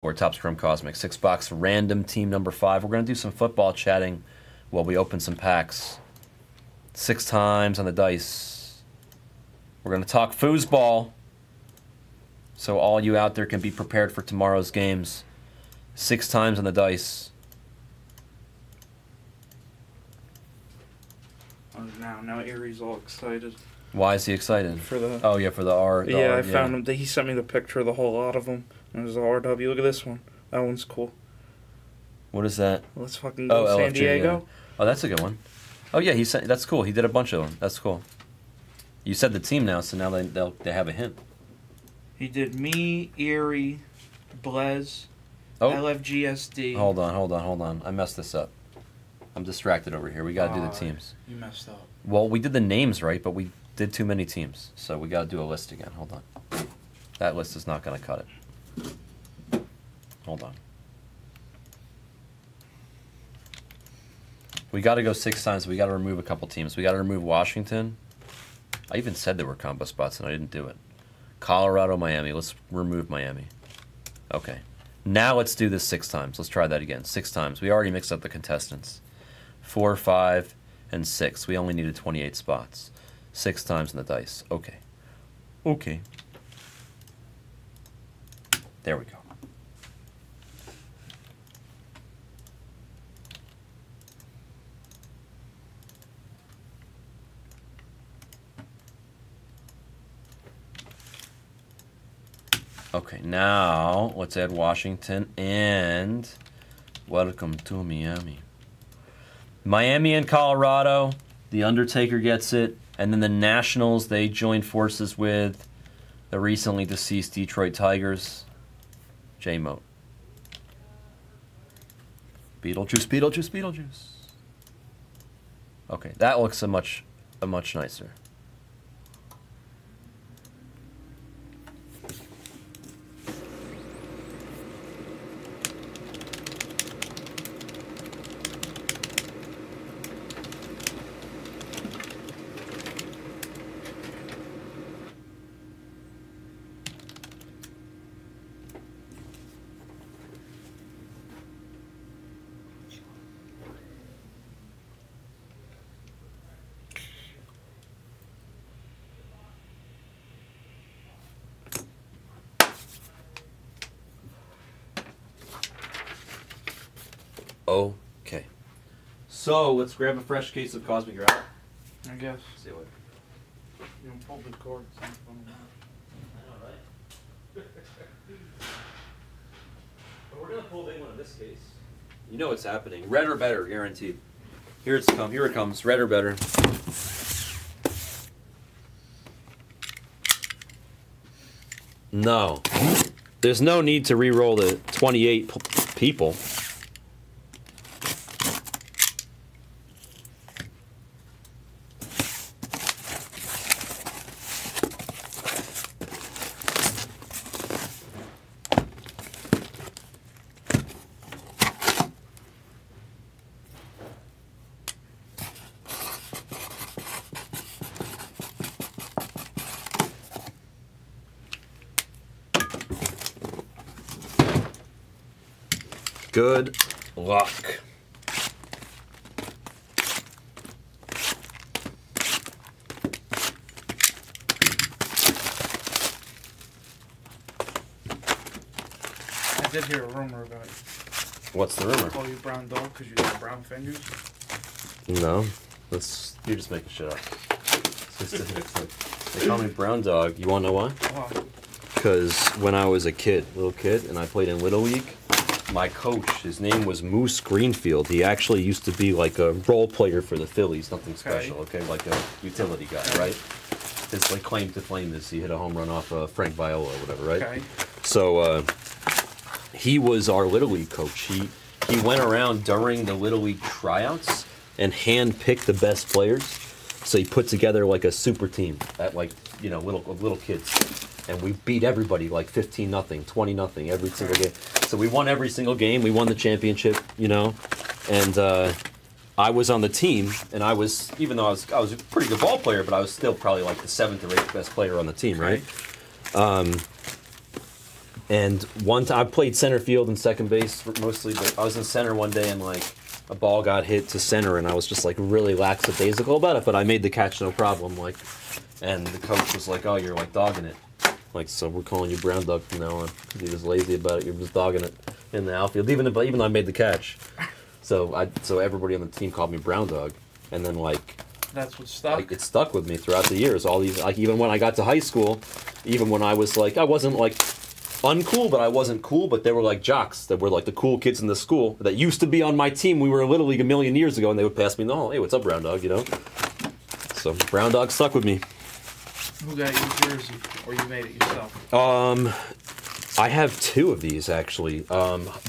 Or Topps Chrome Cosmic. 6-box random team number 5. We're going to do some football chatting while we open some packs. 6 times on the dice. We're going to talk foosball. So all you out there can be prepared for tomorrow's games. 6 times on the dice. Now Erie's all excited. Why is he excited? For the Oh yeah, for the R. Yeah, I found him. He sent me the picture of the whole lot of them. And there's the RW. Look at this one. That one's cool. What is that? Let's fucking go San LFG, Diego. Yeah. Oh, that's a good one. Oh yeah, he sent. That's cool. He did a bunch of them. That's cool. You said the team now, so now they have a hint. He did me, Erie, Blez, Oh. LFGSD. Hold on. I messed this up. I'm distracted over here. We gotta do the teams. You messed up. Well, we did the names right, but we did too many teams, so we gotta do a list again. Hold on. That list is not gonna cut it. Hold on. We got to go 6 times. We got to remove a couple teams. We got to remove Washington. I even said there were combo spots, and I didn't do it. Colorado, Miami. Let's remove Miami. Okay. Now let's do this 6 times. Let's try that again. 6 times. We already mixed up the contestants. 4, 5, and 6. We only needed 28 spots. 6 times in the dice. Okay. Okay. There we go. Okay, now let's add Washington and welcome to Miami. Miami and Colorado, the Undertaker gets it, and then the Nationals, they joined forces with the recently deceased Detroit Tigers. J-Mote. Beetlejuice. Okay, that looks a much nicer. Okay. So, let's grab a fresh case of Cosmic Grab. I guess. See what. You don't pull the cord. But we're gonna pull a big one in this case. You know what's happening. Red or better, guaranteed. Here it comes. Red or better. No. There's no need to re-roll the 28 people. Good luck. I did hear a rumor about you. What's the rumor? They call you Brown Dog because you got brown fingers. No, you're just making shit up. They call me Brown Dog. You want to know why? Why? Because when I was a little kid, and I played in Little League, my coach, his name was Moose Greenfield. He actually used to be like a role player for the Phillies, nothing special, okay? Like a utility guy, right? His like claim to fame is he hit a home run off Frank Viola or whatever, right? Okay. So he was our Little League coach. He went around during the Little League tryouts and hand-picked the best players. So he put together like a super team at like, you know, little kids. And we beat everybody like 15-0, 20-0 every single game. So we won every single game. We won the championship, you know. And I was on the team, and I was, even though I was a pretty good ball player, but I was still probably like the 7th or 8th best player on the team, right? And one time, I played center field and second base mostly, but I was in center one day and like a ball got hit to center, and I was just like really lackadaisical about it. But I made the catch no problem. Like, and the coach was like, "Oh, you're like dogging it." Like, so we're calling you Brown Dog from now on. He was lazy about it. You're just dogging it in the outfield, even though I made the catch. So everybody on the team called me Brown Dog, and then like that's what stuck. like, it stuck with me throughout the years. All these, like, even when I got to high school, even when I was like, I wasn't like uncool, but I wasn't cool. But they were like jocks that were like the cool kids in the school that used to be on my team. We were in Little League a million years ago, and they would pass me in the hall. Hey, what's up, Brown Dog? You know. So Brown Dog stuck with me. Who got you a jersey, or you made it yourself? I have two of these actually.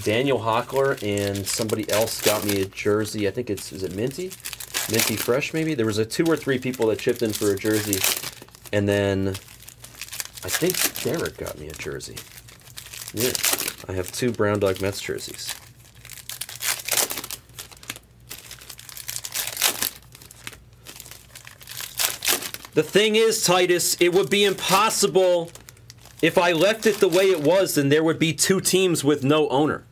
Daniel Hockler and somebody else got me a jersey. I think is it Minty Fresh maybe. There was 2 or 3 people that chipped in for a jersey, and then I think Derek got me a jersey. Yeah, I have 2 Brown Dog Mets jerseys. The thing is, Titus, it would be impossible if I left it the way it was. Then there would be 2 teams with no owner.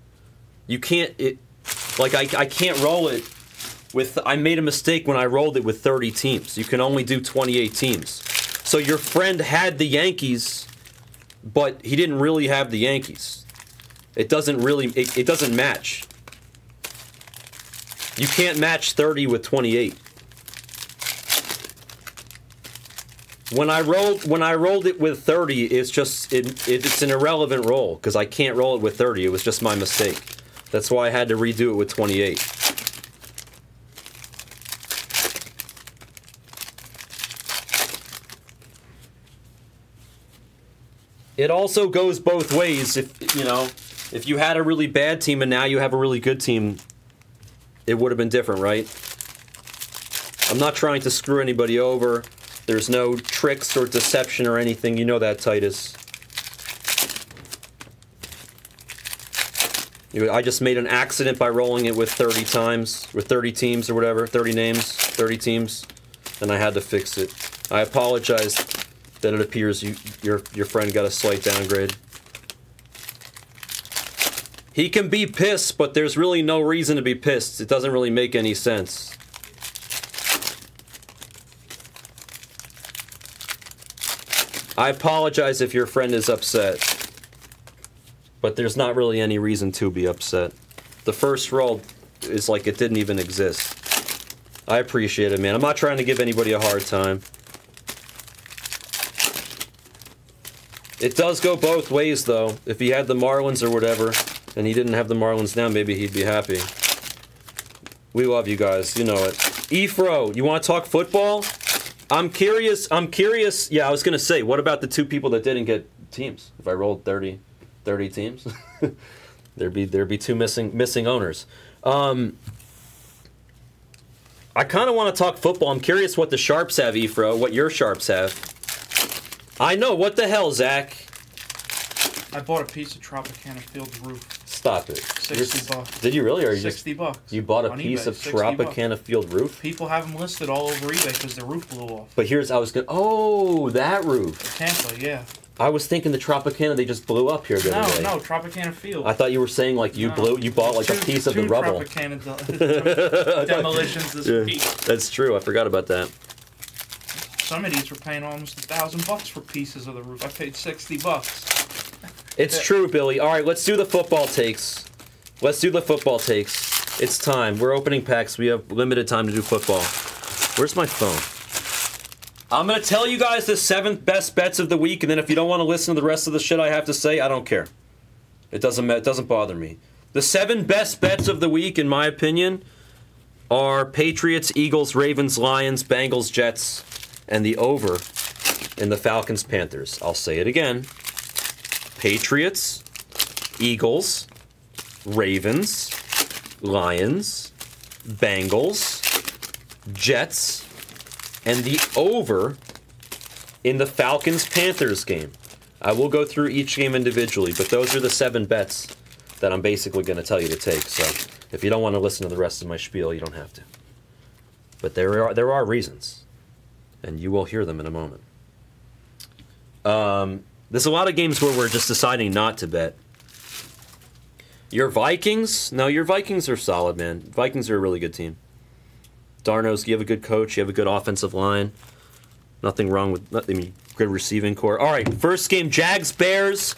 You can't. I can't roll it with. I made a mistake when I rolled it with 30 teams. You can only do 28 teams. So your friend had the Yankees, but he didn't really have the Yankees. It doesn't really. It doesn't match. You can't match 30 with 28. When I rolled it with 30, it's just it's an irrelevant roll because I can't roll it with 30. It was just my mistake. That's why I had to redo it with 28. It also goes both ways. If you had a really bad team and now you have a really good team, it would have been different, right? I'm not trying to screw anybody over. There's no tricks or deception or anything. You know that, Titus. I just made an accident by rolling it with 30 times, with 30 teams or whatever, 30 names, 30 teams, and I had to fix it. I apologize that it appears your friend got a slight downgrade. He can be pissed, but there's really no reason to be pissed. It doesn't really make any sense. I apologize if your friend is upset, but there's not really any reason to be upset. The first roll is like it didn't even exist. I appreciate it, man. I'm not trying to give anybody a hard time. It does go both ways, though. If he had the Marlins or whatever, and he didn't have the Marlins now, maybe he'd be happy. We love you guys. You know it. Efro, you want to talk football? I'm curious. Yeah, I was going to say, what about the 2 people that didn't get teams? If I rolled 30 teams, there'd be 2 missing owners. I kind of want to talk football. I'm curious what the Sharps have, Efro, what your Sharps have. I know. What the hell, Zach? I bought a piece of Tropicana Field's roof. Stop it. $60. Did you really? Or you $60. You bought a piece of Tropicana Field roof? People have them listed all over eBay because the roof blew off. But oh, that roof. Tampa, yeah. I was thinking the Tropicana, they just blew up here the other day. No, Tropicana Field. I thought you were saying like you bought like a piece of the rubble. Tropicana demolitions this week. That's true. I forgot about that. Some idiots were paying almost $1,000 for pieces of the roof. I paid $60. It's true, Billy. All right, let's do the football takes. It's time. We're opening packs. We have limited time to do football. Where's my phone? I'm going to tell you guys the 7 best bets of the week, and then if you don't want to listen to the rest of the shit I have to say, I don't care. It doesn't bother me. The 7 best bets of the week, in my opinion, are Patriots, Eagles, Ravens, Lions, Bengals, Jets, and the over in the Falcons, Panthers. I'll say it again. Patriots, Eagles, Ravens, Lions, Bengals, Jets, and the over in the Falcons-Panthers game. I will go through each game individually, but those are the 7 bets that I'm basically going to tell you to take. So if you don't want to listen to the rest of my spiel, you don't have to. But there are reasons, and you will hear them in a moment. There's a lot of games where we're just deciding not to bet. Your Vikings? No, your Vikings are solid, man. Vikings are a really good team. Darno's, you have a good coach. You have a good offensive line. Nothing wrong with... good receiving core. All right, first game, Jags-Bears.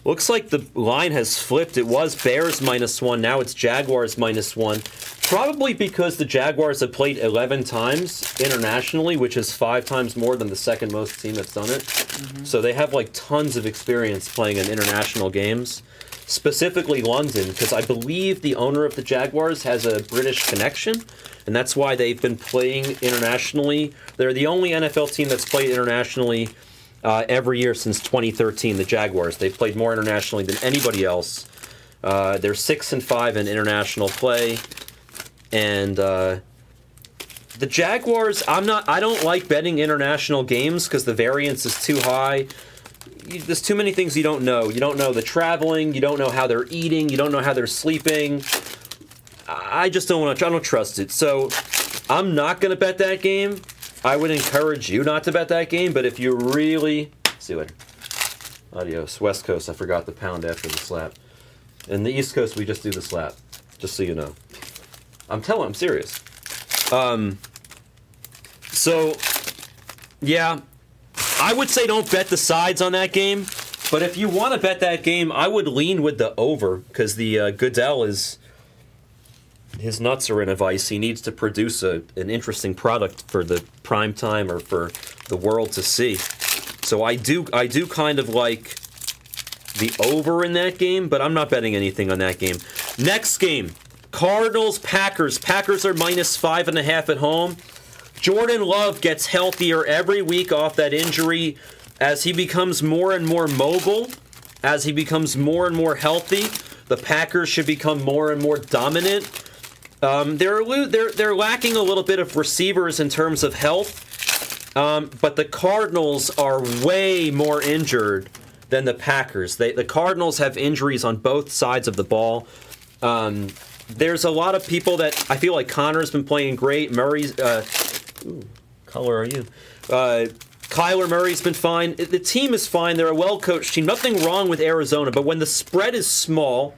Looks like the line has flipped. It was Bears -1. Now it's Jaguars -1. Probably because the Jaguars have played 11 times internationally, which is 5 times more than the second most team that's done it. So they have like tons of experience playing in international games. Specifically London, because I believe the owner of the Jaguars has a British connection, and that's why they've been playing internationally. They're the only NFL team that's played internationally every year since 2013, the Jaguars. They've played more internationally than anybody else. They're 6-5 in international play. And the Jaguars, I don't like betting international games because the variance is too high. There's too many things you don't know. You don't know the traveling. You don't know how they're eating. You don't know how they're sleeping. I just don't want to. I don't trust it. So I'm not going to bet that game. I would encourage you not to bet that game. But if you really... See you later. Adios. West Coast, I forgot the pound after the slap. In the East Coast, we just do the slap. Just so you know. I'm serious. So, yeah, I would say don't bet the sides on that game. But if you want to bet that game, I would lean with the over because the Goodell is... His nuts are in a vice. He needs to produce an interesting product for the prime time or for the world to see. So I do kind of like the over in that game, but I'm not betting anything on that game. Next game, Cardinals-Packers. Packers are -5.5 at home. Jordan Love gets healthier every week off that injury as he becomes more and more mobile, as he becomes more and more healthy. The Packers should become more and more dominant. They're lacking a little bit of receivers in terms of health, but the Cardinals are way more injured than the Packers. The Cardinals have injuries on both sides of the ball. There's a lot of people that I feel like Connor's been playing great. Murray's, color are you? Kyler Murray's been fine. The team is fine. They're a well-coached team. Nothing wrong with Arizona, but when the spread is small,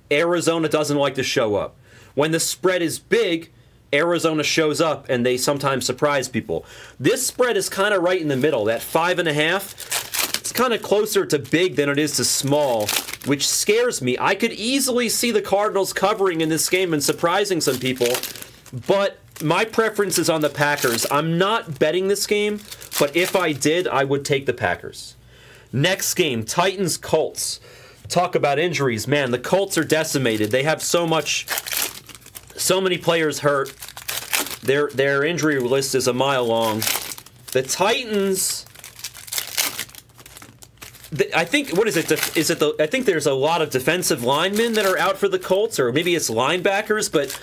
Arizona doesn't like to show up. When the spread is big, Arizona shows up and they sometimes surprise people. This spread is kind of right in the middle. That 5.5, it's kind of closer to big than it is to small, which scares me. I could easily see the Cardinals covering in this game and surprising some people, but my preference is on the Packers. I'm not betting this game, but if I did, I would take the Packers. Next game, Titans-Colts. Talk about injuries. Man, the Colts are decimated. They have so many players hurt. Their injury list is a mile long. The Titans, I think, what is it? I think there's a lot of defensive linemen that are out for the Colts, or maybe it's linebackers, but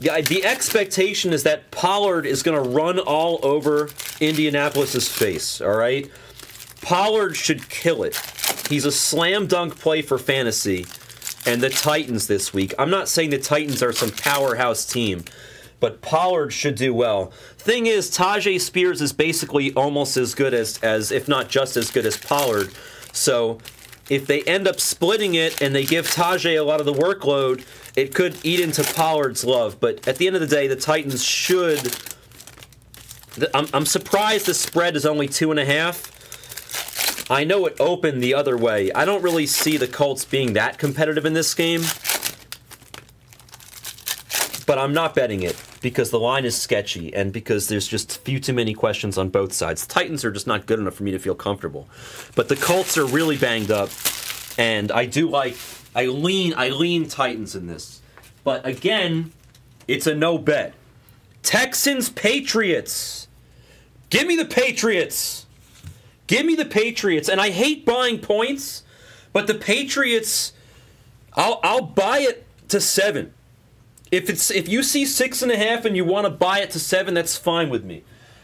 yeah, the expectation is that Pollard is going to run all over Indianapolis's face, all right? Pollard should kill it. He's a slam dunk play for fantasy. And the Titans this week. I'm not saying the Titans are some powerhouse team, but Pollard should do well. Thing is, Tajay Spears is basically almost as good as if not just as good as Pollard. So if they end up splitting it and they give Tajay a lot of the workload, it could eat into Pollard's love. But at the end of the day, the Titans should... I'm surprised the spread is only 2.5. I know it opened the other way. I don't really see the Colts being that competitive in this game. But I'm not betting it because the line is sketchy and because there's just few too many questions on both sides. The Titans are just not good enough for me to feel comfortable. But the Colts are really banged up. And I lean Titans in this. But again, it's a no bet. Texans-Patriots. Give me the Patriots. Give me the Patriots, and I hate buying points, but the Patriots, I'll buy it to 7. If you see 6.5 and you want to buy it to 7, that's fine with me.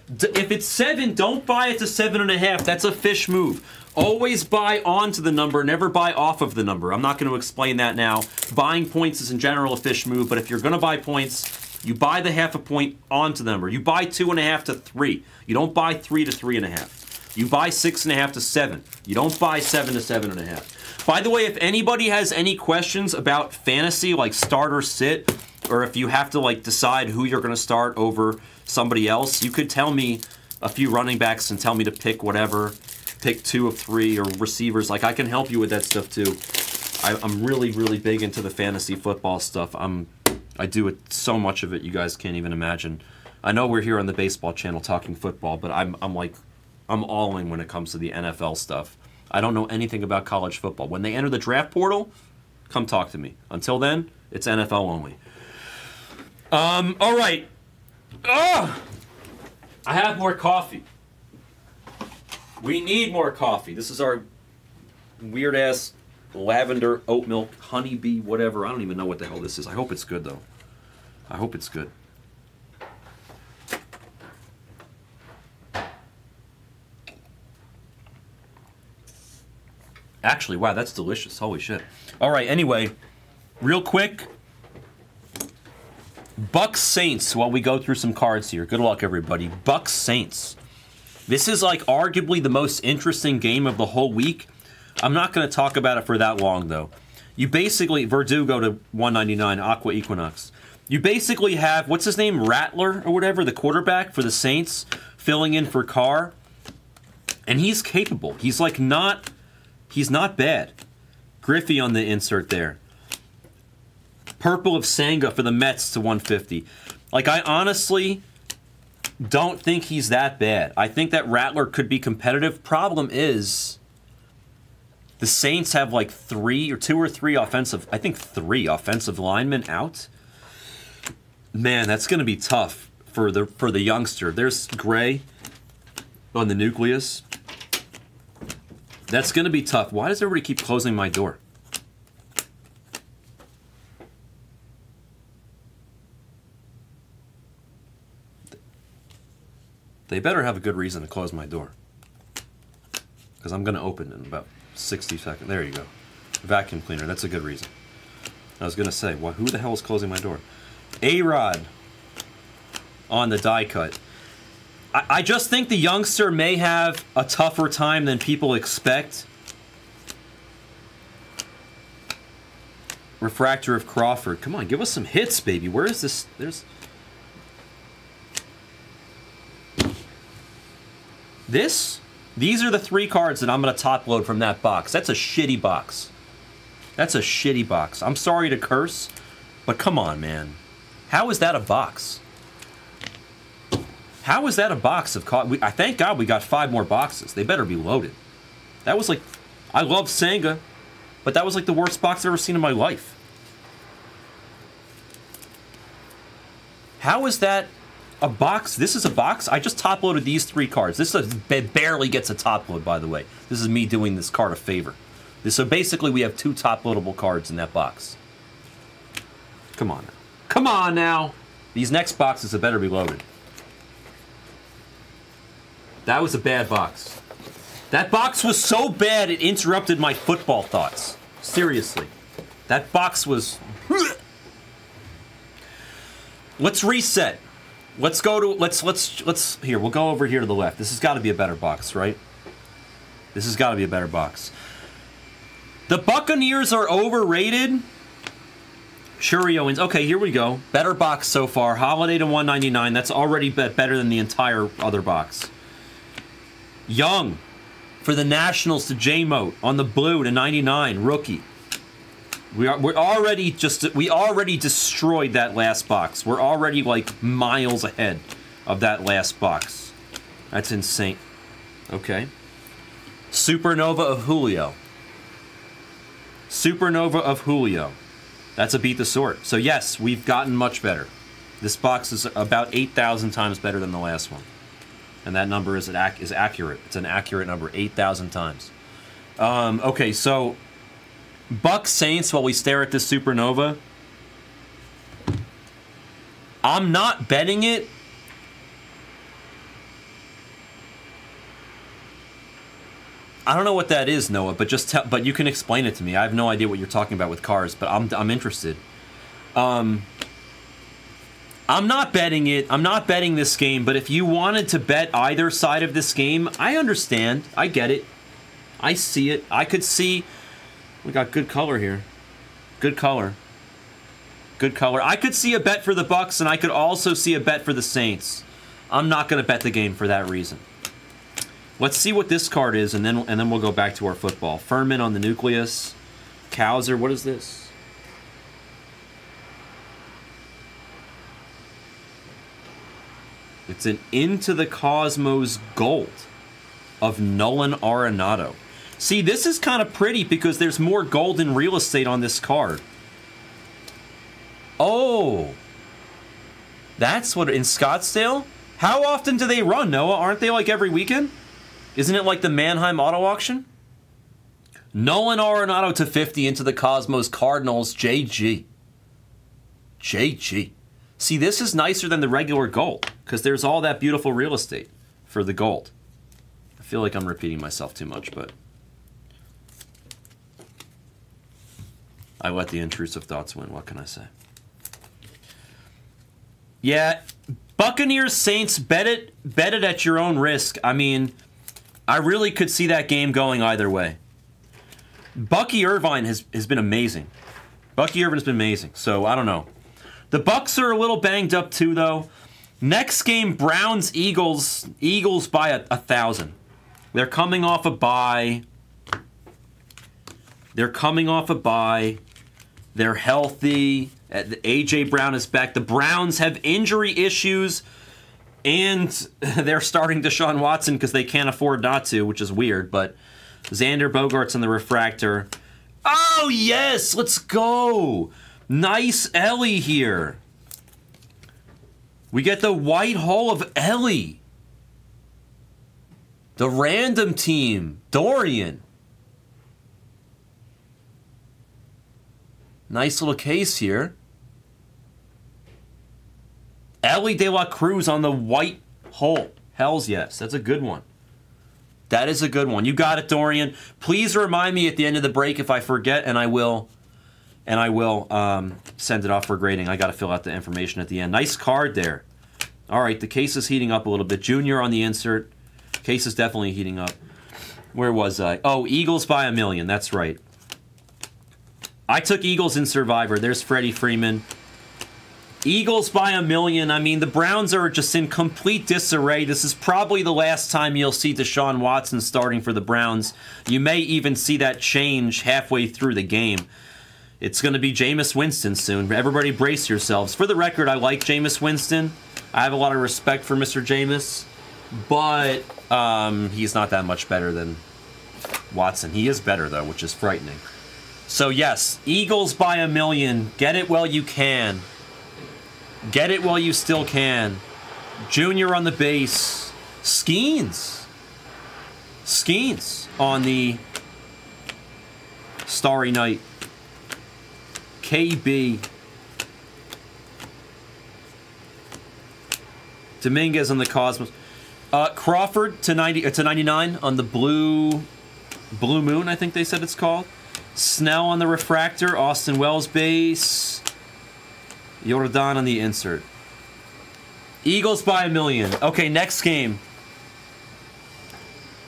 If it's 7, don't buy it to 7.5. That's a fish move. Always buy onto the number, never buy off of the number. I'm not going to explain that now. Buying points is in general a fish move, but if you're going to buy points, you buy the 0.5 point onto the number. You buy 2.5 to 3. You don't buy 3 to 3.5. You buy 6.5 to 7. You don't buy 7 to 7.5. By the way, if anybody has any questions about fantasy, like start or sit, or if you have to like decide who you're going to start over somebody else, you could tell me a few running backs and tell me to pick whatever, pick 2 of 3 or receivers. Like I can help you with that stuff too. I'm really, really big into the fantasy football stuff. I do it so much of it, you guys can't even imagine. I know we're here on the baseball channel talking football, but I'm all in when it comes to the NFL stuff. I don't know anything about college football. When they enter the draft portal, come talk to me. Until then, it's NFL only. All right. I have more coffee. We need more coffee. This is our weird-ass lavender, oat milk, honeybee, whatever. I don't even know what the hell this is. I hope it's good, though. I hope it's good. Actually, wow, that's delicious. Holy shit. All right, anyway, real quick. Bucks Saints, while we go through some cards here. Good luck, everybody. Bucks Saints. This is like arguably the most interesting game of the whole week. I'm not going to talk about it for that long, though. You basically, Verdugo to 199, Aqua Equinox. You basically have, what's his name, Rattler or whatever, the quarterback for the Saints, filling in for Carr. And he's capable. He's like not... He's not bad. Griffey on the insert there. Purple of Senga for the Mets to 150. Like, I honestly don't think he's that bad. I think that Rattler could be competitive. Problem is, the Saints have like 2 or 3 offensive, I think 3 offensive linemen out. Man, that's going to be tough for the youngster. There's Gray on the nucleus. That's going to be tough. Why does everybody keep closing my door? They better have a good reason to close my door. Because I'm going to open in about 60 seconds. There you go. Vacuum cleaner. That's a good reason. I was going to say, well, who the hell is closing my door? A-Rod on the die cut. I just think the youngster may have a tougher time than people expect. Refractor of Crawford. Come on, give us some hits, baby. Where is this? These are the 3 cards that I'm going to top load from that box. That's a shitty box. That's a shitty box. I'm sorry to curse, but come on, man. How is that a box? How is that a box of cards? I thank God we got 5 more boxes. They better be loaded. That was like... I love Senga, but that was like the worst box I've ever seen in my life. How is that a box? This is a box? I just top-loaded these 3 cards. This barely gets a top-load, by the way. This is me doing this card a favor. So basically, we have 2 top-loadable cards in that box. Come on now. Come on now! These next boxes had better be loaded. That was a bad box. That box was so bad it interrupted my football thoughts. Seriously. That box was... Let's reset. Let's go to... Let's... Here, we'll go over here to the left. This has got to be a better box, right? This has got to be a better box. The Buccaneers are overrated. Shuri Owens. Okay, here we go. Better box so far. Holiday to 199. That's already better than the entire other box. Young for the Nationals to J-Mote on the blue to 99, rookie. We already destroyed that last box. We're already like miles ahead of that last box. That's insane. Okay. Supernova of Julio. Supernova of Julio. That's a beat the sort. So yes, we've gotten much better. This box is about 8,000 times better than the last one. And that number is accurate. It's an accurate number, 8,000 times. Okay, so Bucks Saints while we stare at this Supernova. I'm not betting it. I don't know what that is, Noah, but you can explain it to me. I have no idea what you're talking about with cars, but I'm interested. I'm not betting it. I'm not betting this game, but if you wanted to bet either side of this game, I understand. I get it. I see it. I could see... We got good color here. Good color. Good color. I could see a bet for the Bucks, and I could also see a bet for the Saints. I'm not going to bet the game for that reason. Let's see what this card is, and then we'll go back to our football. Furman on the nucleus. Cowser, what is this? It's an Into the Cosmos Gold of Nolan Arenado. See, this is kind of pretty because there's more golden real estate on this card. Oh. That's what, in Scottsdale? How often do they run, Noah? Aren't they like every weekend? Isn't it like the Manheim Auto Auction? Nolan Arenado to 50 Into the Cosmos Cardinals JG. JG. See, this is nicer than the regular gold because there's all that beautiful real estate for the gold. I feel like I'm repeating myself too much, but I let the intrusive thoughts win. What can I say? Yeah, Buccaneers Saints, bet it at your own risk. I mean, I really could see that game going either way. Bucky Irvine has been amazing. Bucky Irvine has been amazing. So I don't know. The Bucks are a little banged up too, though. Next game, Browns, Eagles. Eagles by 1,000. They're coming off a bye. They're coming off a bye. They're healthy. A.J. Brown is back. The Browns have injury issues, and they're starting Deshaun Watson because they can't afford not to, which is weird, but Xander Bogaerts on the refractor. Oh, yes! Let's go! Nice Ellie here. We get the white hole of Ellie. The random team. Dorian. Nice little case here. Ellie De La Cruz on the white hole. Hells yes. That's a good one. That is a good one. You got it, Dorian. Please remind me at the end of the break if I forget, and I will. And I will send it off for grading. I got to fill out the information at the end. Nice card there. All right, the case is heating up a little bit. Junior on the insert. Case is definitely heating up. Where was I? Oh, Eagles by 1,000,000. That's right. I took Eagles in Survivor. There's Freddie Freeman. Eagles by 1,000,000. I mean, the Browns are just in complete disarray. This is probably the last time you'll see Deshaun Watson starting for the Browns. You may even see that change halfway through the game. It's going to be Jameis Winston soon. Everybody brace yourselves. For the record, I like Jameis Winston. I have a lot of respect for Mr. Jameis, but he's not that much better than Watson. He is better, though, which is frightening. So, yes, Eagles by 1,000,000. Get it while you can. Get it while you still can. Junior on the base. Skeens. Skeens on the Starry Night. KB. Dominguez on the Cosmos. Crawford to 99 on the Blue Moon, I think they said it's called. Snell on the refractor. Austin Wells base. Jordan on the insert. Eagles by 1,000,000. Okay, next game.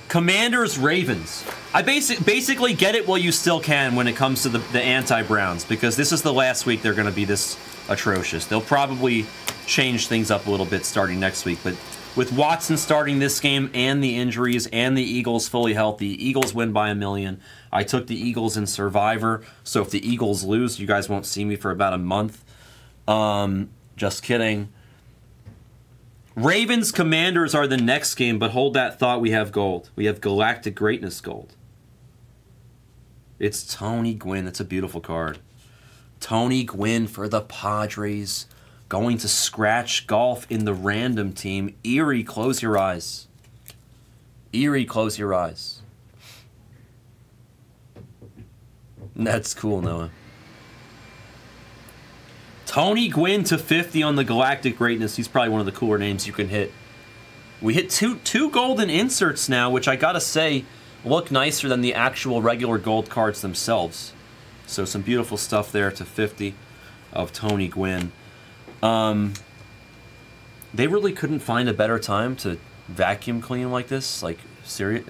Commanders Ravens. I basically get it while you still can when it comes to the anti-Browns, because this is the last week they're going to be this atrocious. They'll probably change things up a little bit starting next week, but with Watson starting this game and the injuries and the Eagles fully healthy, Eagles win by 1,000,000. I took the Eagles in Survivor, so if the Eagles lose, you guys won't see me for about a month. Just kidding. Ravens Commanders are the next game, but hold that thought, we have gold. We have Galactic Greatness gold. It's Tony Gwynn. It's a beautiful card. Tony Gwynn for the Padres. Going to scratch golf in the random team. Erie, close your eyes. Erie, close your eyes. That's cool, Noah. Tony Gwynn to 50 on the Galactic Greatness. He's probably one of the cooler names you can hit. We hit two golden inserts now, which I gotta say look nicer than the actual regular gold cards themselves. So some beautiful stuff there to 50 of Tony Gwynn. They really couldn't find a better time to vacuum clean like this? Like, serious?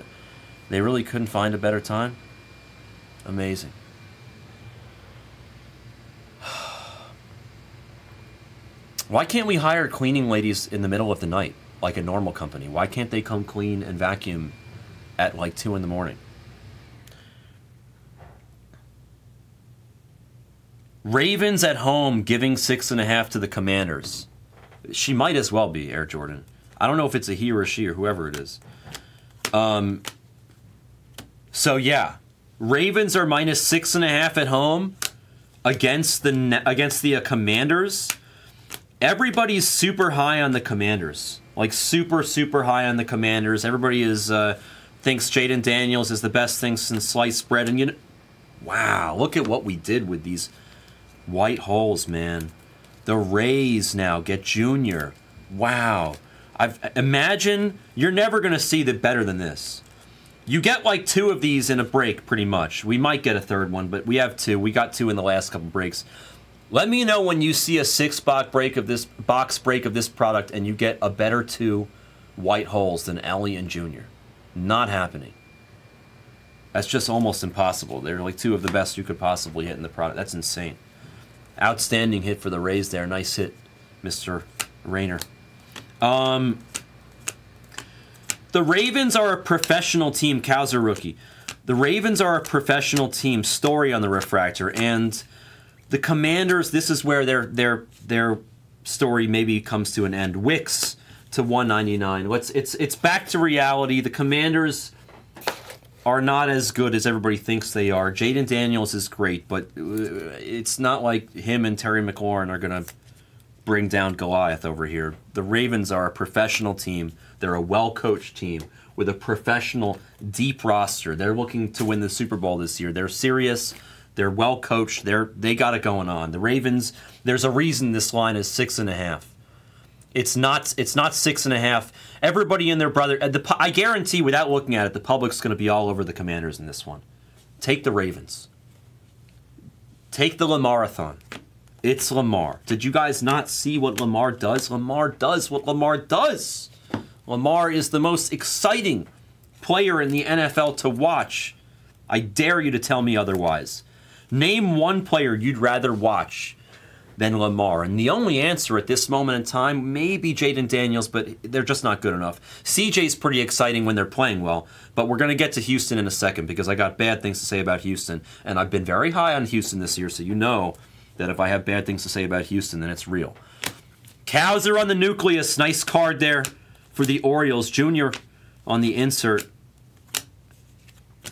They really couldn't find a better time? Amazing. Why can't we hire cleaning ladies in the middle of the night, like a normal company? Why can't they come clean and vacuum at like 2 in the morning? Ravens at home giving 6.5 to the Commanders. She might as well be, Air Jordan. I don't know if it's a he or a she or whoever it is. So yeah, Ravens are minus 6.5 at home against the Commanders. Everybody's super high on the Commanders, like super high on the Commanders. Everybody thinks Jaden Daniels is the best thing since sliced bread. And wow, look at what we did with these white holes, man. The Rays now get Junior. Wow. Imagine you're never going to see the better than this. You get like 2 of these in a break, pretty much. We might get a third one, but we have 2. We got 2 in the last couple breaks. Let me know when you see a 6-box break of this product and you get a better 2 white holes than Ellie and Junior. Not happening. That's just almost impossible. They're like 2 of the best you could possibly hit in the product. That's insane. Outstanding hit for the Rays there. Nice hit, Mr. Rayner. The Ravens are a professional team. Cowser rookie. The Ravens are a professional team. Story on the refractor. And the Commanders, this is where their story maybe comes to an end. Wicks to 199. It's back to reality. The Commanders are not as good as everybody thinks they are. Jaden Daniels is great, but it's not like him and Terry McLaurin are going to bring down Goliath over here. The Ravens are a professional team. They're a well-coached team with a professional, deep roster. They're looking to win the Super Bowl this year. They're serious. They're well-coached. They got it going on. The Ravens, there's a reason this line is 6.5. It's not 6.5. Everybody and their brother. I guarantee, without looking at it, the public's going to be all over the Commanders in this one. Take the Ravens. Take the Lamarathon. It's Lamar. Did you guys not see what Lamar does? Lamar does what Lamar does. Lamar is the most exciting player in the NFL to watch. I dare you to tell me otherwise. Name one player you'd rather watch than Lamar. And the only answer at this moment in time may be Jaden Daniels, but they're just not good enough. CJ's pretty exciting when they're playing well, but we're going to get to Houston in a second because I got bad things to say about Houston. And I've been very high on Houston this year, so you know that if I have bad things to say about Houston, then it's real. Cowser on the nucleus. Nice card there for the Orioles. Junior on the insert.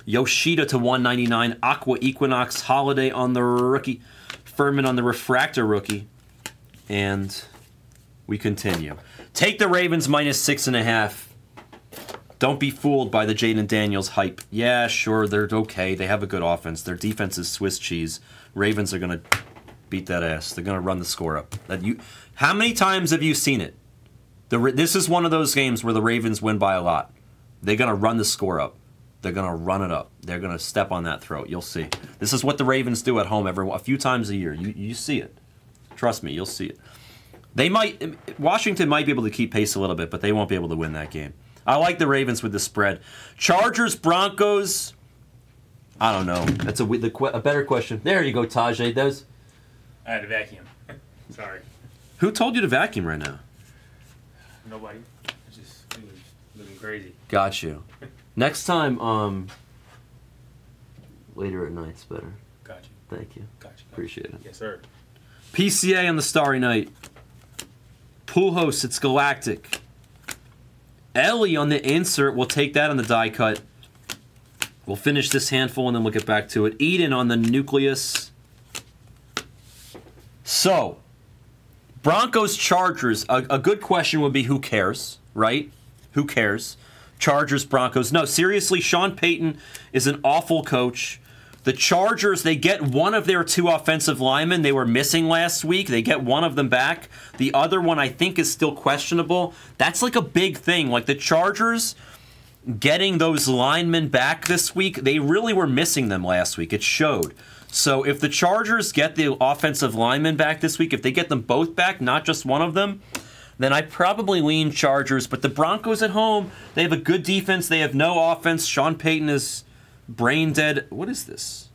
Yoshida to 199. Aqua Equinox. Holiday on the rookie. Furman on the refractor rookie. And we continue. Take the Ravens minus 6.5. Don't be fooled by the Jaden Daniels hype. Yeah, sure, they're okay. They have a good offense. Their defense is Swiss cheese. Ravens are going to beat that ass. They're going to run the score up. How many times have you seen it? This is one of those games where the Ravens win by a lot. They're going to run the score up. They're going to run it up. They're going to step on that throat. You'll see. This is what the Ravens do at home a few times a year. You see it. Trust me, you'll see it. Washington might be able to keep pace a little bit, but they won't be able to win that game. I like the Ravens with the spread. Chargers, Broncos. I don't know. That's a better question. There you go, Tajay. I had to vacuum. Sorry. Who told you to vacuum right now? Nobody. It's just looking crazy. Got you. Next time, later at night's better. Got you. Thank you. Got you. Appreciate it. Yes, sir. PCA on the Starry Night. Pujols, it's Galactic. Ellie on the insert. We'll take that on the die cut. We'll finish this handful and then we'll get back to it. Eden on the nucleus. So, Broncos, Chargers. A good question would be who cares, right? Who cares? Chargers, Broncos. No, seriously, Sean Payton is an awful coach. The Chargers, they get one of their 2 offensive linemen. They were missing last week. They get one of them back. The other one, I think, is still questionable. That's like a big thing. Like the Chargers getting those linemen back this week, they really were missing them last week. It showed. So if the Chargers get the offensive linemen back this week, if they get them both back, not just one of them, then I probably lean Chargers. But the Broncos at home, they have a good defense. They have no offense. Sean Payton is brain dead. What is this?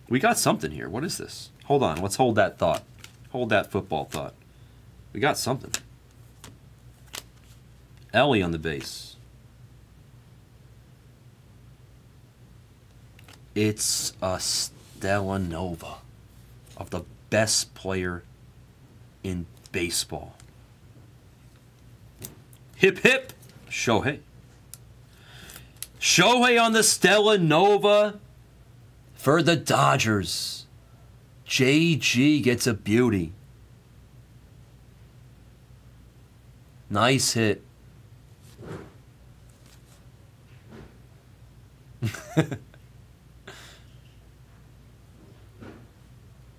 We got something here. What is this? Hold on. Let's hold that thought. Hold that football thought. We got something. Ellie on the base. It's a Stella Nova of the best player in baseball. Hip hip, Shohei. Shohei on the Stella Nova for the Dodgers. JG gets a beauty. Nice hit.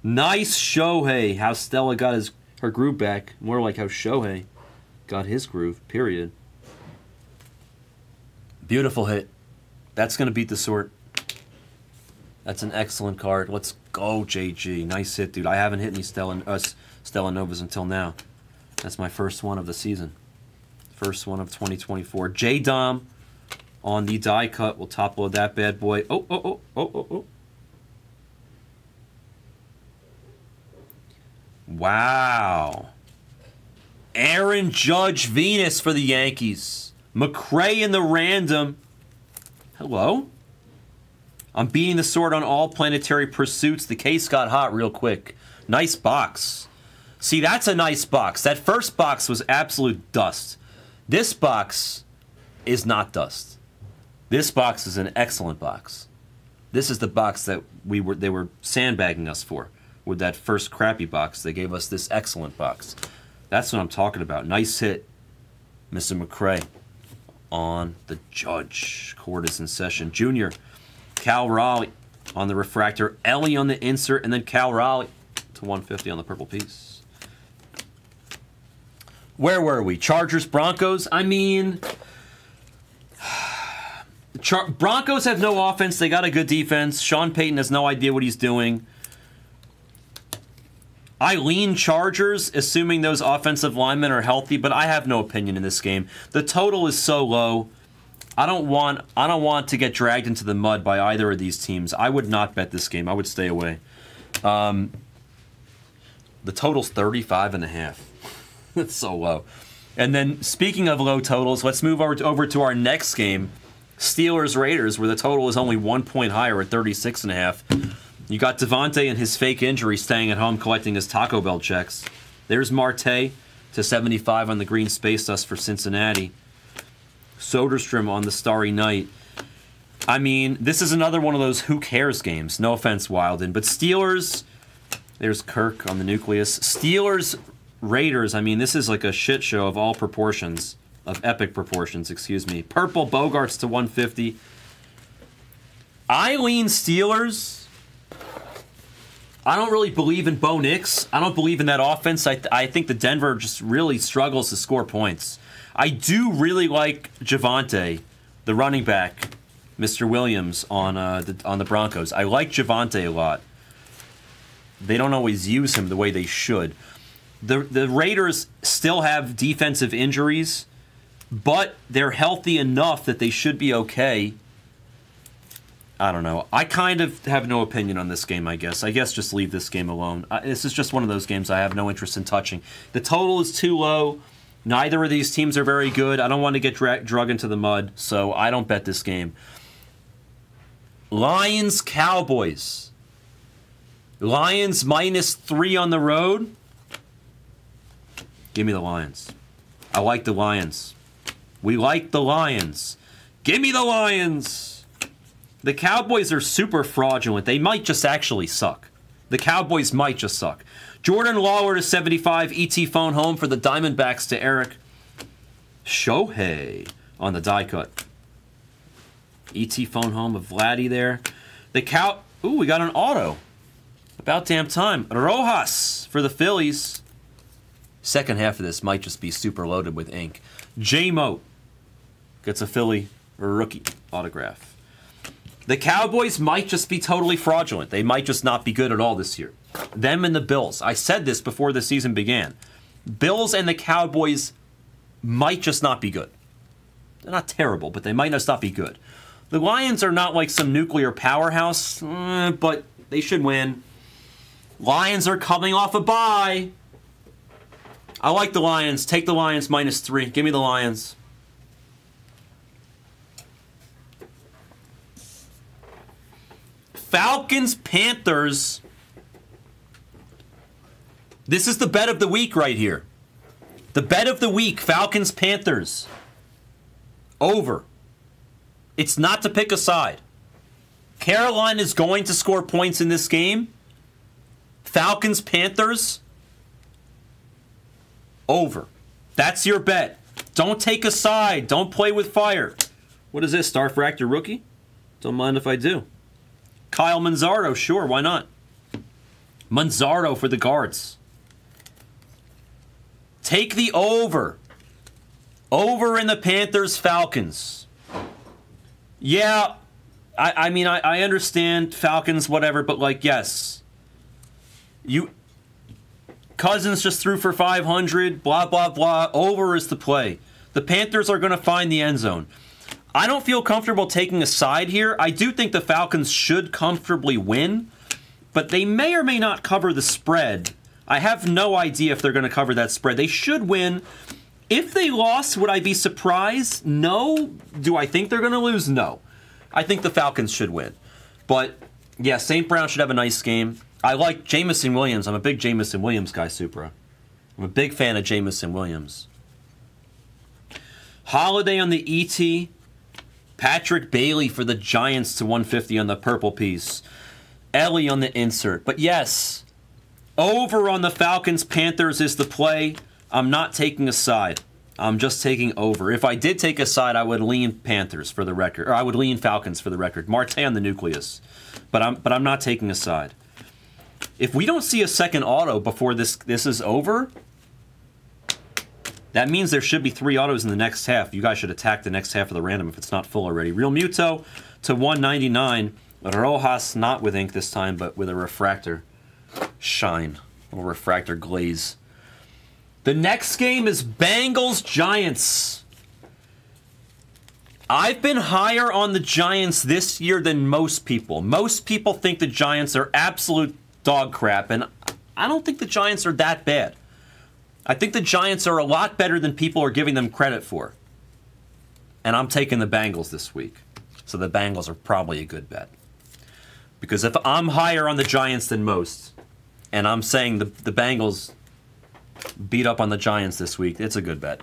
Nice Shohei. How Stella got her groove back. More like how Shohei got his groove, period. Beautiful hit. That's going to beat the sort. That's an excellent card. Let's go, JG. Nice hit, dude. I haven't hit any Stella Novas until now. That's my first one of the season. First one of 2024. J-Dom on the die cut. We'll top load that bad boy. Oh. Wow. Aaron Judge Venus for the Yankees. McRae in the random. Hello? I'm beating the sword on all planetary pursuits. The case got hot real quick. Nice box. See, that's a nice box. That first box was absolute dust. This box is not dust. This box is an excellent box. This is the box that they were sandbagging us for. With that first crappy box, they gave us this excellent box. That's what I'm talking about. Nice hit, Mr. McRae. On the Judge. Court is in session. Junior. Cal Raleigh on the refractor. Ellie on the insert. And then Cal Raleigh to 150 on the purple piece. Where were we? Chargers, Broncos? I mean, Broncos have no offense. They got a good defense. Sean Payton has no idea what he's doing. I lean Chargers, assuming those offensive linemen are healthy, but I have no opinion in this game. The total is so low. I don't want to get dragged into the mud by either of these teams. I would not bet this game. I would stay away. The total's 35.5. That's so low. And then, speaking of low totals, let's move over to our next game, Steelers-Raiders, where the total is only 1 point higher at 36.5. You got Devontae and his fake injury staying at home collecting his Taco Bell checks. There's Marte to 75 on the green space dust for Cincinnati. Soderstrom on the Starry Night. I mean, this is another one of those who cares games. No offense, Wilden. But Steelers, there's Kirk on the nucleus. Steelers, Raiders, I mean, this is like a shit show of all proportions. Of epic proportions, excuse me. Purple Bogarts to 150. I lean Steelers. I don't really believe in Bo Nix. I don't believe in that offense. I think the Denver just really struggles to score points. I do really like Javonte, the running back, Mr. Williams on the Broncos. I like Javonte a lot. They don't always use him the way they should. The Raiders still have defensive injuries, but they're healthy enough that they should be okay. I don't know. I kind of have no opinion on this game, I guess. I guess just leave this game alone. This is just one of those games I have no interest in touching. The total is too low. Neither of these teams are very good. I don't want to get drug into the mud, so I don't bet this game. Lions-Cowboys. Lions -3 on the road. Give me the Lions. I like the Lions. We like the Lions. Give me the Lions. The Cowboys are super fraudulent. They might just actually suck. The Cowboys might just suck. Jordan Lawler to 75. ET phone home for the Diamondbacks to Eric. Shohei on the die cut. ET phone home of Vladdy there. Ooh, we got an auto. About damn time. Rojas for the Phillies. Second half of this might just be super loaded with ink. J-Mote gets a Philly rookie autograph. The Cowboys might just be totally fraudulent. They might just not be good at all this year. Them and the Bills. I said this before the season began. Bills and the Cowboys might just not be good. They're not terrible, but they might just not be good. The Lions are not like some nuclear powerhouse, but they should win. Lions are coming off a bye. I like the Lions. Take the Lions -3. Give me the Lions. Falcons, Panthers. This is the bet of the week right here. The bet of the week, Falcons, Panthers. Over. It's not to pick a side. Carolina is going to score points in this game. Falcons, Panthers. Over. That's your bet. Don't take a side. Don't play with fire. What is this, Star Fractor rookie? Don't mind if I do. Kyle Manzardo, sure, why not? Manzardo for the Guards. Take the over. Over in the Panthers-Falcons. Yeah, I mean, I understand Falcons, whatever, but, like, yes. Cousins just threw for 500, blah, blah, blah. Over is the play. The Panthers are going to find the end zone. I don't feel comfortable taking a side here. I do think the Falcons should comfortably win, but they may or may not cover the spread. I have no idea if they're going to cover that spread. They should win. If they lost, would I be surprised? No. Do I think they're going to lose? No. I think the Falcons should win. But, yeah, St. Brown should have a nice game. I like Jameson Williams. I'm a big Jameson Williams guy, Supra. I'm a big fan of Jameson Williams. Holiday on the ET. Patrick Bailey for the Giants to 150 on the purple piece. Ellie on the insert. But yes, over on the Falcons-Panthers is the play. I'm not taking a side. I'm just taking over. If I did take a side, I would lean Panthers for the record. Or I would lean Falcons for the record. Marte on the nucleus. But I'm not taking a side. If we don't see a second auto before this is over, that means there should be 3 autos in the next half. You guys should attack the next half of the random if it's not full already. Real Muto to 199. Rojas not with ink this time, but with a refractor shine. A little refractor glaze. The next game is Bengals-Giants. I've been higher on the Giants this year than most people. Most people think the Giants are absolute dog crap, and I don't think the Giants are that bad. I think the Giants are a lot better than people are giving them credit for. And I'm taking the Bengals this week. So the Bengals are probably a good bet. Because if I'm higher on the Giants than most, and I'm saying the Bengals beat up on the Giants this week, it's a good bet.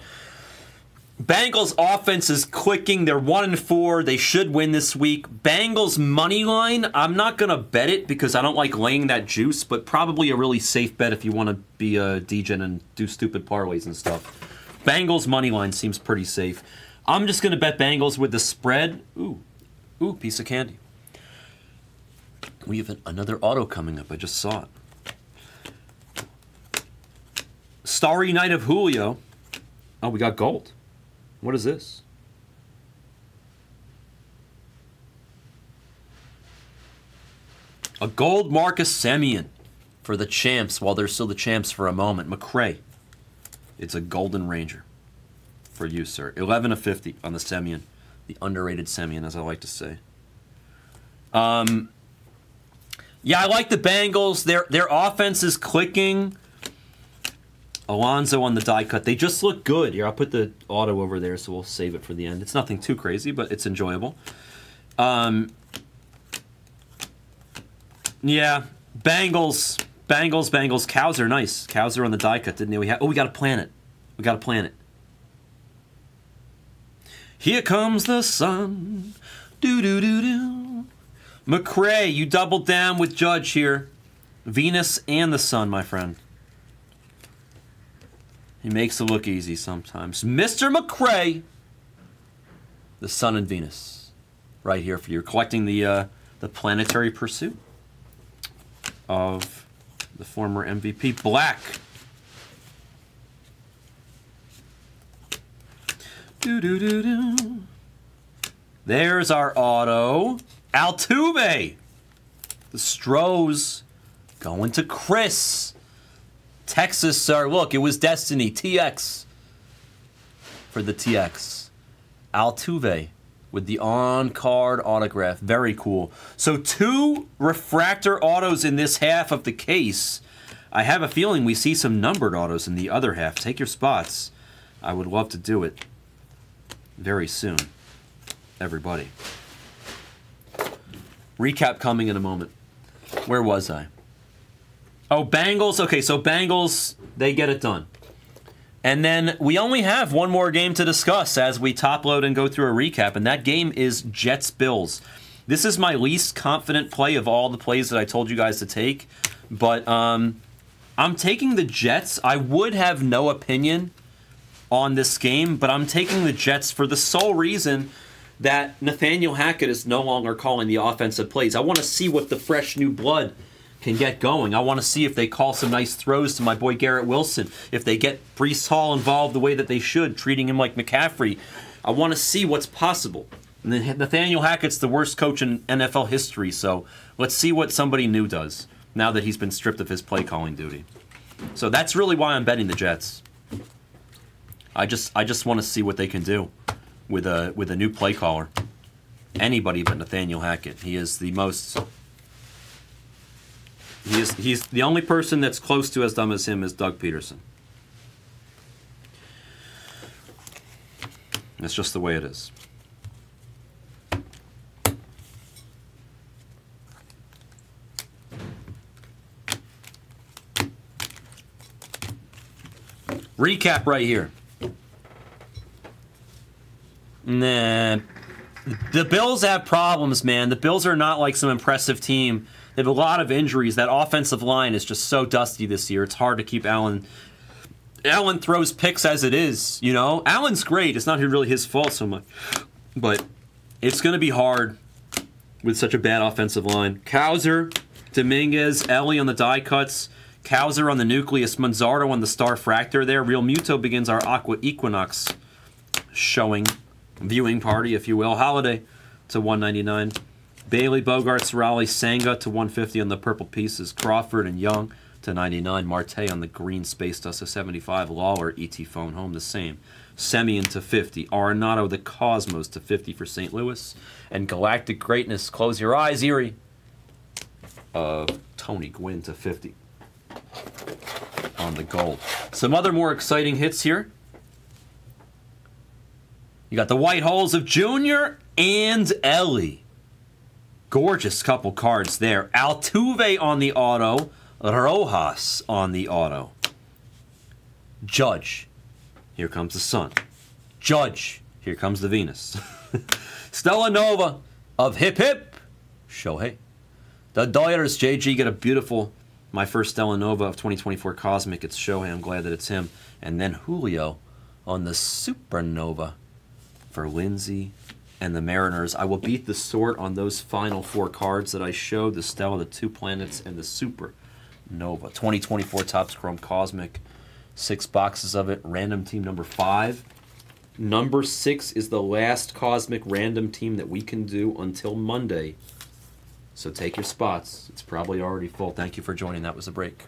Bengals offense is clicking. They're 1-4. They should win this week. Bengals money line, I'm not going to bet it because I don't like laying that juice, but probably a really safe bet if you want to be a degen and do stupid parlays and stuff. Bengals money line seems pretty safe. I'm just going to bet Bengals with the spread. Ooh, piece of candy. We have another auto coming up. I just saw it. Starry Night of Julio. Oh, we got gold. What is this? A gold Marcus Semien for the champs while they're still the champs for a moment. McCray. It's a Golden Ranger for you, sir. 11 of 50 on the Semien. The underrated Semien, as I like to say. Yeah, I like the Bengals. Their offense is clicking. Alonzo on the die cut. They just look good. Here, I'll put the auto over there, so we'll save it for the end. It's nothing too crazy, but it's enjoyable. Yeah, Bengals. Cows are nice. Cows are on the die cut, didn't they? We got to plant it. We got to plant it. Here comes the sun. Do-do-do-do. McCray, you doubled down with Judge here. Venus and the sun, my friend. He makes it look easy sometimes. Mr. McCray, the Sun and Venus, right here for you. Collecting the planetary pursuit of the former MVP. Black. There's our auto. Altuve. The Stros going to Chris. Texas, sir. Look, it was destiny. TX for the TX. Altuve with the on-card autograph. Very cool. So 2 refractor autos in this half of the case. I have a feeling we see some numbered autos in the other half. Take your spots. I would love to do it very soon. Everybody. Recap coming in a moment. Where was I? Oh, Bengals. Okay, so Bengals, they get it done. And then we only have one more game to discuss as we top load and go through a recap, and that game is Jets-Bills. This is my least confident play of all the plays that I told you guys to take, but I'm taking the Jets. I would have no opinion on this game, but I'm taking the Jets for the sole reason that Nathaniel Hackett is no longer calling the offensive plays. I want to see what the fresh new blood can get going. I want to see if they call some nice throws to my boy Garrett Wilson, if they get Breece Hall involved the way that they should, treating him like McCaffrey. I want to see what's possible. And then Nathaniel Hackett's the worst coach in NFL history, so let's see what somebody new does now that he's been stripped of his play calling duty. So that's really why I'm betting the Jets. I just want to see what they can do with a new play caller. Anybody but Nathaniel Hackett. He is the most... He's the only person that's close to as dumb as him is Doug Peterson. That's just the way it is. Recap right here. Nah. The Bills have problems, man. The Bills are not like some impressive team. They have a lot of injuries. That offensive line is just so dusty this year. It's hard to keep Allen. Allen throws picks as it is, you know? Allen's great. It's not really his fault so much. But it's going to be hard with such a bad offensive line. Cowser, Dominguez, Ellie on the die cuts. Cowser on the nucleus. Manzardo on the star fractor there. Real Muto begins our Aqua Equinox showing. Viewing party, if you will. Holiday to 199. Bailey, Bogarts, Raleigh, Sanga to 150 on the purple pieces. Crawford and Young to 99. Marte on the green space dust to 75. Lawler, ET phone home the same. Semien to 50. Arenado, the Cosmos to 50 for St. Louis. And Galactic Greatness, close your eyes, Erie. Tony Gwynn to 50 on the gold. Some other more exciting hits here. You got the White Holes of Junior and Ellie. Gorgeous couple cards there. Altuve on the auto. Rojas on the auto. Judge. Here comes the sun. Judge. Here comes the Venus. Stella Nova of Hip Hip. Shohei. The Dodgers, JG, get a beautiful, my first Stella Nova of 2024 Cosmic. It's Shohei. I'm glad that it's him. And then Julio on the Supernova for Lindsay and the Mariners. I will beat the sort on those final 4 cards that I showed. The Stella, the 2 planets, and the Supernova. 2024 Topps Chrome Cosmic. 6 boxes of it. Random team number 5. Number 6 is the last Cosmic random team that we can do until Monday. So take your spots. It's probably already full. Thank you for joining. That was a break.